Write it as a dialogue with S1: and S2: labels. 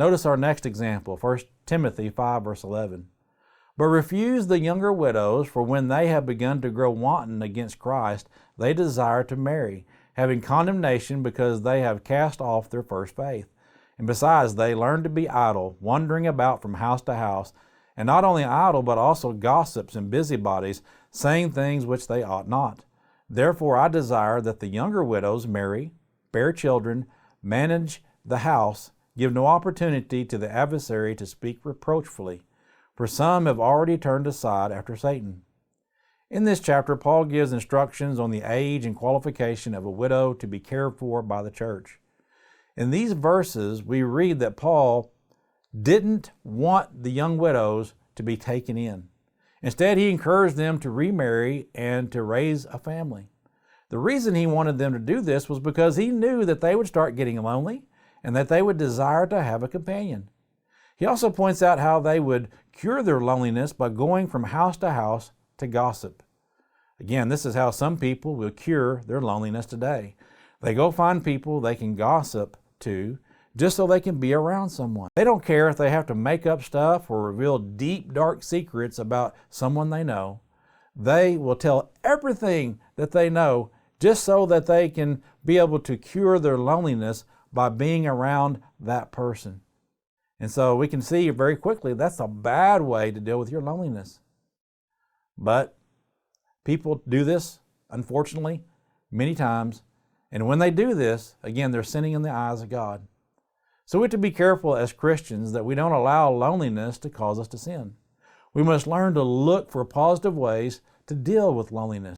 S1: Notice our next example, 1 Timothy 5, verse 11. But refuse the younger widows, for when they have begun to grow wanton against Christ, they desire to marry, having condemnation because they have cast off their first faith. And besides, they learn to be idle, wandering about from house to house, and not only idle, but also gossips and busybodies, saying things which they ought not. Therefore I desire that the younger widows marry, bear children, manage the house, give no opportunity to the adversary to speak reproachfully, for some have already turned aside after Satan. In this chapter, Paul gives instructions on the age and qualification of a widow to be cared for by the church. In these verses, we read that Paul didn't want the young widows to be taken in. Instead, he encouraged them to remarry and to raise a family. The reason he wanted them to do this was because he knew that they would start getting lonely and that they would desire to have a companion. He also points out how they would cure their loneliness by going from house to house to gossip. Again, this is how some people will cure their loneliness today. They go find people they can gossip to just so they can be around someone. They don't care if they have to make up stuff or reveal deep, dark secrets about someone they know. They will tell everything that they know just so that they can be able to cure their loneliness by being around that person. And so we can see very quickly that's a bad way to deal with your loneliness. But people do this, unfortunately, many times. And when they do this, again, they're sinning in the eyes of God. So we have to be careful as Christians that we don't allow loneliness to cause us to sin. We must learn to look for positive ways to deal with loneliness.